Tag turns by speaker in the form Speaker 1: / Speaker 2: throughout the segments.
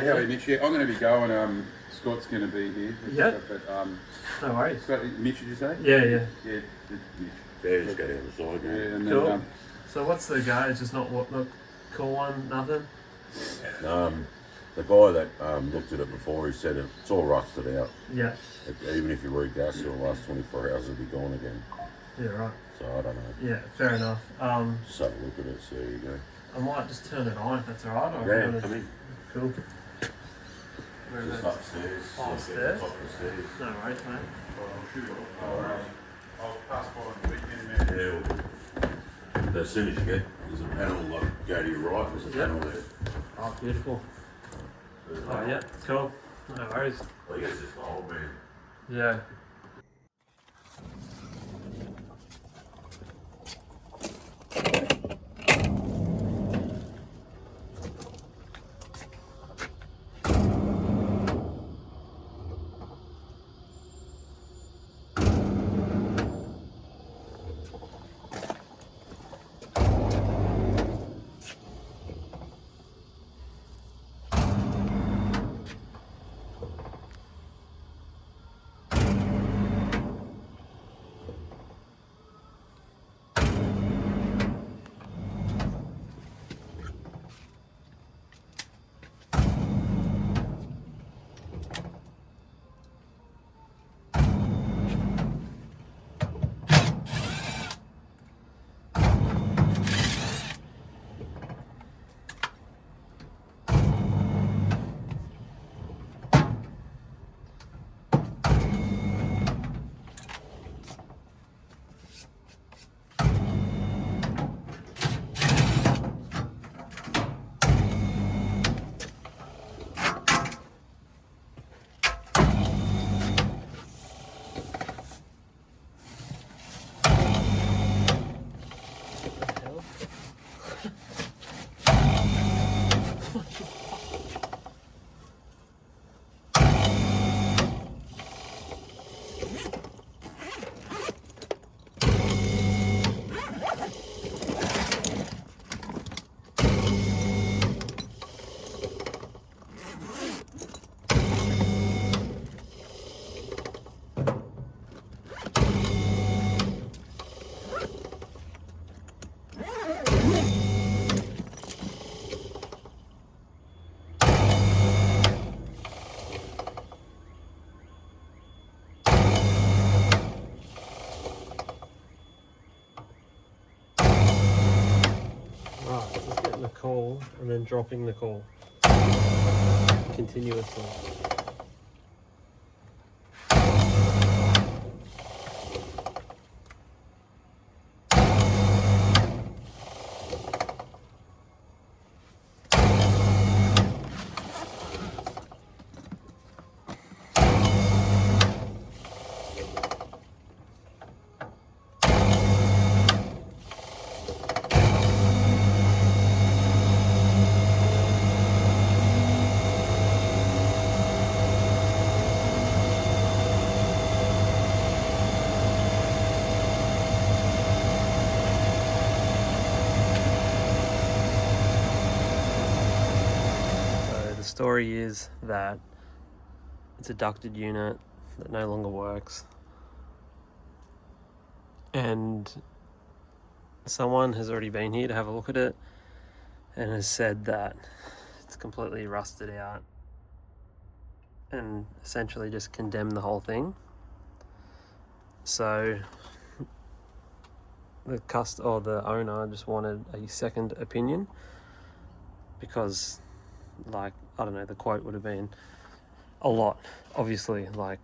Speaker 1: How are you, Mitch? Yeah, I'm going to be going. Scott's going to be here.
Speaker 2: Yeah.
Speaker 1: But,
Speaker 2: no worries.
Speaker 1: Scott, Mitch, did you say?
Speaker 2: Yeah.
Speaker 1: Yeah, Mitch.
Speaker 3: Yeah, just go down the side,
Speaker 1: Yeah,
Speaker 3: man.
Speaker 1: and then,
Speaker 2: Cool. So what's the go? It's just not cool one, nothing?
Speaker 3: The guy that looked at it before, he said it's all rusted out.
Speaker 2: Yeah.
Speaker 3: Even if you regas it, it'll last 24 hours, it'll be gone again.
Speaker 2: Yeah, right.
Speaker 3: So I don't know.
Speaker 2: Yeah, fair enough.
Speaker 3: Just have a look at it, so there you go.
Speaker 2: I might just turn it on if that's alright.
Speaker 3: Yeah, come in.
Speaker 2: Cool. Where
Speaker 3: Just
Speaker 2: is that?
Speaker 3: upstairs.
Speaker 2: Upstairs?
Speaker 3: Top of the stairs.
Speaker 2: No worries, mate.
Speaker 1: I'll pass by on the weekend, man.
Speaker 3: Yeah, but as soon as you get, there's a panel, like, go to your right, there's a panel there.
Speaker 2: Oh, beautiful. Oh, yeah, cool. No worries.
Speaker 3: Well, I guess it's the old man.
Speaker 2: Yeah. Just getting the call and then dropping the call continuously. The story is that it's a ducted unit that no longer works, and someone has already been here to have a look at it and has said that it's completely rusted out and essentially just condemned the whole thing. So the owner just wanted a second opinion because, like, I don't know, the quote would have been a lot, obviously, like,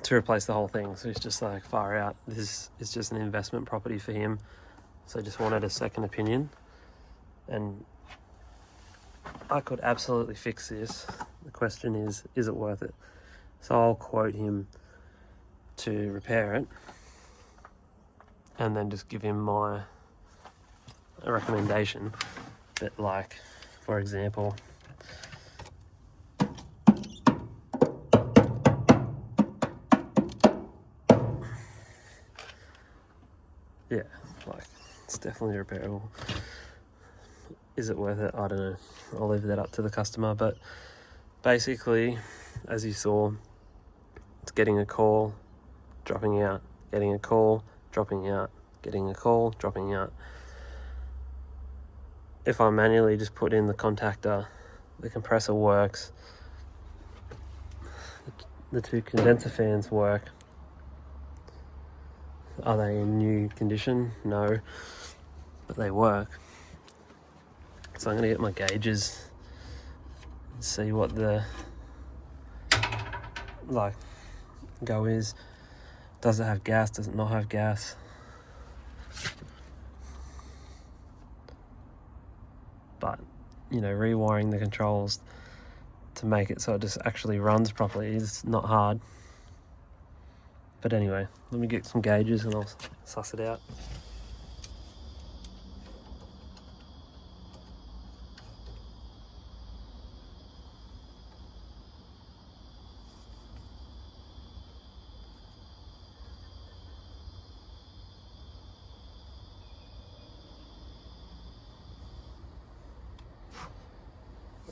Speaker 2: to replace the whole thing. So he's just like, far out, this is just an investment property for him, so just wanted a second opinion. And I could absolutely fix this. The question is it worth it? So I'll quote him to repair it and then just give him my recommendation. But, like, for example, yeah, like, it's definitely repairable. Is it worth it? I don't know. I'll leave that up to the customer, but basically, as you saw, it's getting a call, dropping out, getting a call, dropping out, getting a call, dropping out. If I manually just put in the contactor, the compressor works, the two condenser fans work. Are they in new condition? No, but they work. So I'm going to get my gauges and see what the go is. Does it have gas? Does it not have gas? But, you know, rewiring the controls to make it so it just actually runs properly is not hard. But anyway, let me get some gauges and I'll suss it out.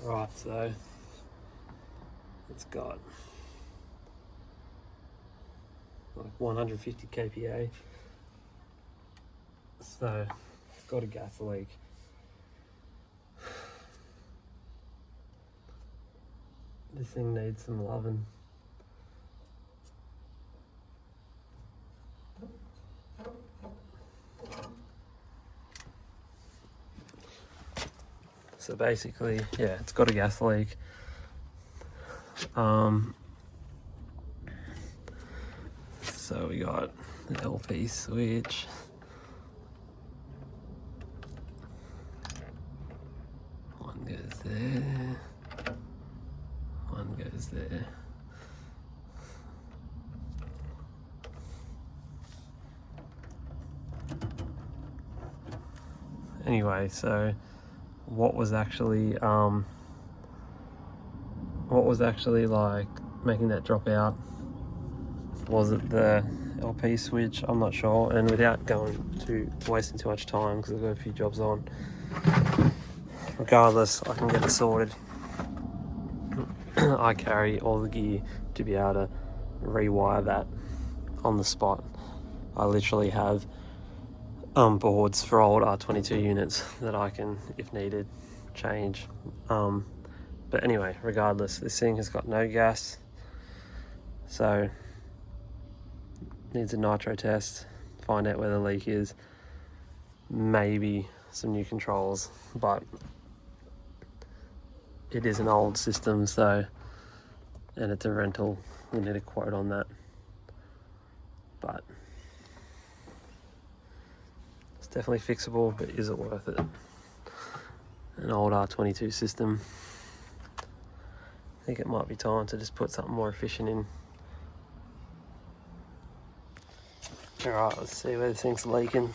Speaker 2: Right, so it's got like 150 kPa, so it's got a gas leak. This thing needs some loving. So basically, yeah, it's got a gas leak. So we got the LP switch. One goes there. One goes there. Anyway, so what was actually like making that drop out? Was it the LP switch? I'm not sure. And without wasting too much time, because I've got a few jobs on, regardless, I can get it sorted. I carry all the gear to be able to rewire that on the spot. I literally have boards for old R22 units that I can, if needed, change. But anyway, regardless, this thing has got no gas, so needs a nitro test, find out where the leak is, maybe some new controls, but it is an old system, so, and it's a rental, we need a quote on that, but it's definitely fixable. But is it worth it? An old R22 system. I think it might be time to just put something more efficient in. Alright, let's see where this thing's leaking.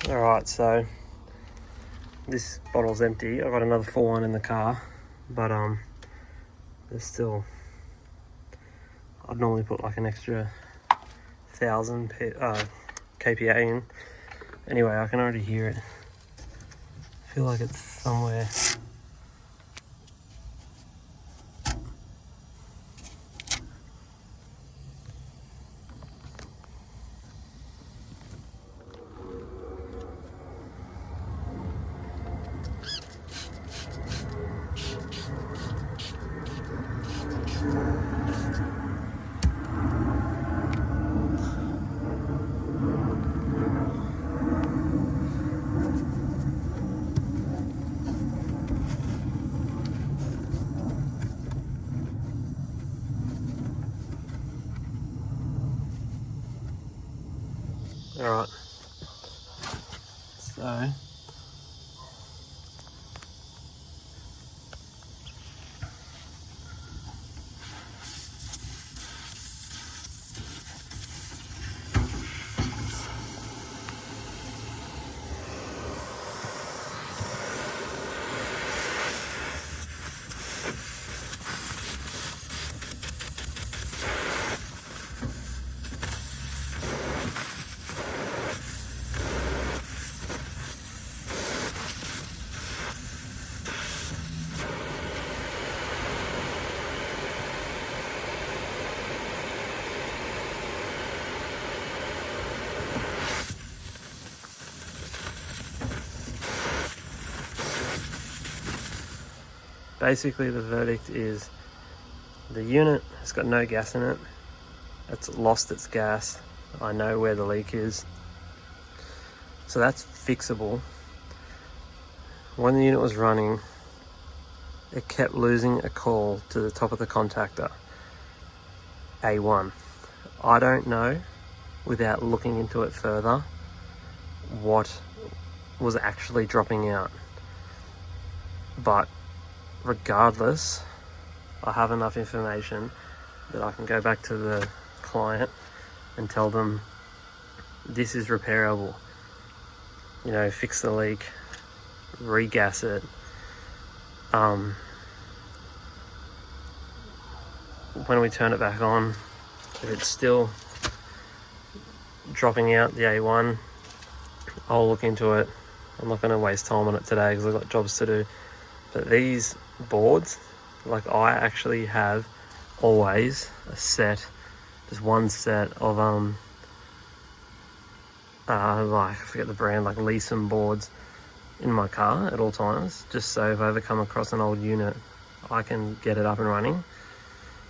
Speaker 2: Alright, so this bottle's empty. I've got another full one in the car, but there's still, I'd normally put like an extra 1,000 kPa in. Anyway, I can already hear it. I feel like it's somewhere. Alright. So basically the verdict is the unit has got no gas in it. It's lost its gas. I know where the leak is. So that's fixable. When the unit was running, it kept losing a call to the top of the contactor, A1. I don't know, without looking into it further, what was actually dropping out. But regardless, I have enough information that I can go back to the client and tell them this is repairable. You know, fix the leak, regas it. When we turn it back on, if it's still dropping out the A1, I'll look into it. I'm not going to waste time on it today because I've got jobs to do. But these boards, like, I actually have always a set, just one set of like, I forget the brand, like Leeson boards in my car at all times, just so if I ever come across an old unit, I can get it up and running.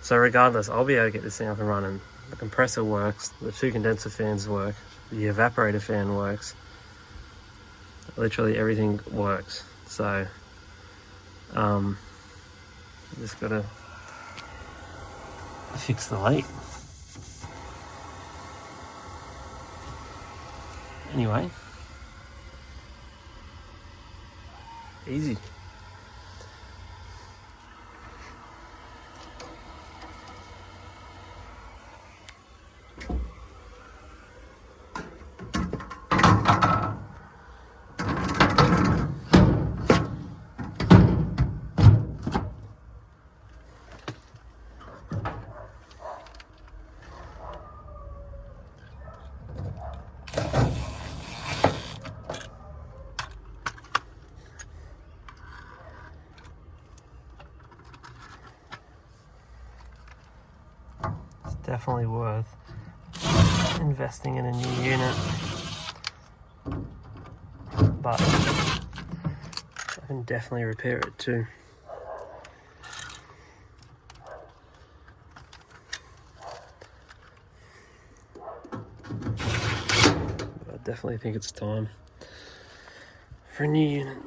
Speaker 2: So regardless, I'll be able to get this thing up and running. The compressor works, the 2 condenser fans work, the evaporator fan works, literally everything works. So just gotta fix the leak. Anyway, easy. Definitely worth investing in a new unit, but I can definitely repair it too. But I definitely think it's time for a new unit.